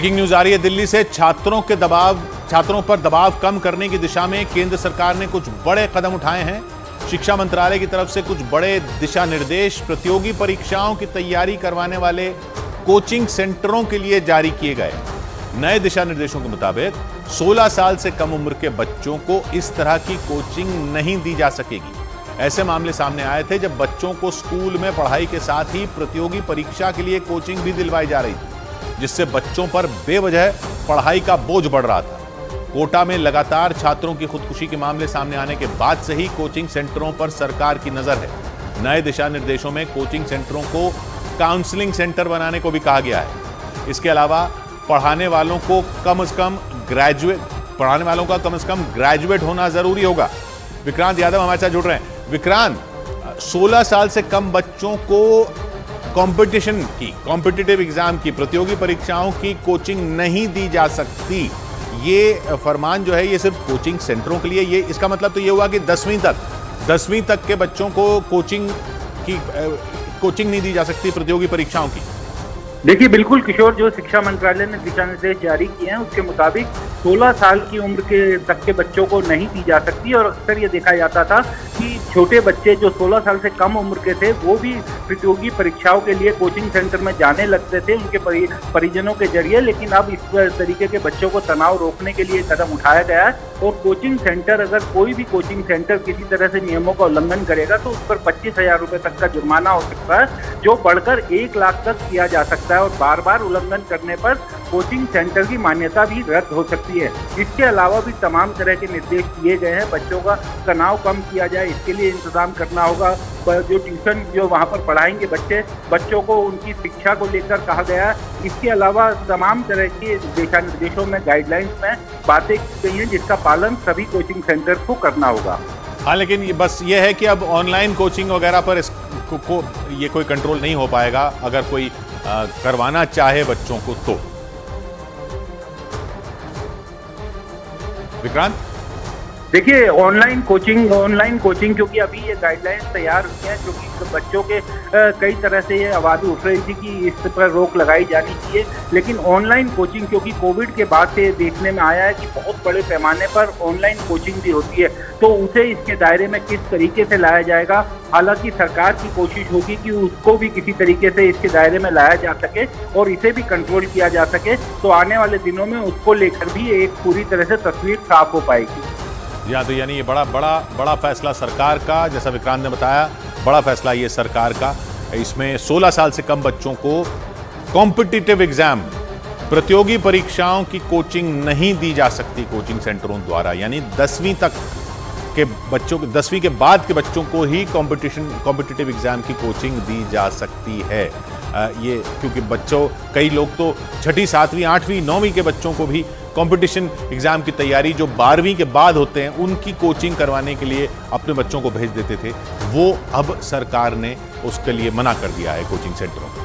Breaking news आ रही है दिल्ली से। छात्रों पर दबाव कम करने की दिशा में केंद्र सरकार ने कुछ बड़े कदम उठाए हैं। शिक्षा मंत्रालय की तरफ से कुछ बड़े दिशा निर्देश प्रतियोगी परीक्षाओं की तैयारी करवाने वाले कोचिंग सेंटरों के लिए जारी किए गए। नए दिशा निर्देशों के मुताबिक 16 साल से कम उम्र के बच्चों को इस तरह की कोचिंग नहीं दी जा सकेगी। ऐसे मामले सामने आए थे जब बच्चों को स्कूल में पढ़ाई के साथ ही प्रतियोगी परीक्षा के लिए कोचिंग भी दिलवाई जा रही थी, जिससे बच्चों पर बेवजह पढ़ाई का बोझ बढ़ रहा था। कोटा में लगातार छात्रों की खुदकुशी के मामले सामने आने के बाद से ही कोचिंग सेंटरों पर सरकार की नजर है। नए दिशा निर्देशों में कोचिंग सेंटरों को काउंसलिंग सेंटर बनाने को भी कहा गया है। इसके अलावा पढ़ाने वालों का कम से कम ग्रेजुएट होना जरूरी होगा। विक्रांत यादव हमारे साथ जुड़ रहे हैं। विक्रांत, 16 साल से कम बच्चों को कॉम्पिटिटिव एग्जाम की, प्रतियोगी परीक्षाओं की कोचिंग नहीं दी जा सकती। ये फरमान जो है ये सिर्फ कोचिंग सेंटरों के लिए, ये इसका मतलब तो ये हुआ कि 10वीं तक के बच्चों को कोचिंग नहीं दी जा सकती प्रतियोगी परीक्षाओं की। देखिए बिल्कुल किशोर, जो शिक्षा मंत्रालय ने दिशा निर्देश जारी किए हैं उसके मुताबिक 16 साल की उम्र के तक के बच्चों को नहीं दी जा सकती। और अक्सर ये देखा जाता था कि छोटे बच्चे जो 16 साल से कम उम्र के थे वो भी प्रतियोगी परीक्षाओं के लिए कोचिंग सेंटर में जाने लगते थे उनके परिजनों के जरिए। लेकिन अब इस तरीके के बच्चों को तनाव रोकने के लिए कदम उठाया गया है और कोचिंग सेंटर, अगर कोई भी कोचिंग सेंटर किसी तरह से नियमों का उल्लंघन करेगा तो उस पर 25,000 रुपये तक का जुर्माना हो सकता है, जो बढ़कर 1 लाख तक किया जा सकता है। और बार बार उल्लंघन करने पर कोचिंग सेंटर की मान्यता भी रद्द हो सकती है। इसके अलावा भी तमाम तरह के निर्देश दिए गए हैं। बच्चों का तनाव कम किया जाए, इसके लिए इंतजाम करना होगा। जो ट्यूशन जो वहाँ पर पढ़ाएंगे बच्चों को उनकी शिक्षा को लेकर कहा गया है। इसके अलावा तमाम तरह के दिशा निर्देशों में, गाइडलाइंस में बातें की गई हैं जिसका पालन सभी कोचिंग सेंटर को करना होगा। हाँ, लेकिन बस ये है कि अब ऑनलाइन कोचिंग वगैरह पर ये कोई कंट्रोल नहीं हो पाएगा अगर कोई करवाना चाहे बच्चों को तो। विक्रांत, देखिए ऑनलाइन कोचिंग क्योंकि अभी ये गाइडलाइंस तैयार हुई है, क्योंकि बच्चों के कई तरह से ये आवाज़ उठ रही थी कि इस पर रोक लगाई जानी चाहिए। लेकिन ऑनलाइन कोचिंग क्योंकि कोविड के बाद से देखने में आया है कि बहुत बड़े पैमाने पर ऑनलाइन कोचिंग भी होती है, तो उसे इसके दायरे में किस तरीके से लाया जाएगा। हालांकि सरकार की कोशिश होगी कि उसको भी किसी तरीके से इसके दायरे में लाया जा सके और इसे भी कंट्रोल किया जा सके, तो आने वाले दिनों में उसको लेकर भी एक पूरी तरह से तस्वीर साफ हो पाएगी। या तो यानी ये बड़ा फैसला सरकार का, जैसा विक्रांत ने बताया, बड़ा फैसला ये सरकार का। इसमें 16 साल से कम बच्चों को कॉम्पिटिटिव एग्जाम, प्रतियोगी परीक्षाओं की कोचिंग नहीं दी जा सकती कोचिंग सेंटरों द्वारा। यानी 10वीं के बाद के बच्चों को ही कॉम्पिटिटिव एग्जाम की कोचिंग दी जा सकती है। ये क्योंकि कई लोग तो 6ठी, 7वीं, 8वीं, 9वीं के बच्चों को भी कंपटीशन एग्जाम की तैयारी जो 12वीं के बाद होते हैं उनकी कोचिंग करवाने के लिए अपने बच्चों को भेज देते थे। वो अब सरकार ने उसके लिए मना कर दिया है कोचिंग सेंटरों को।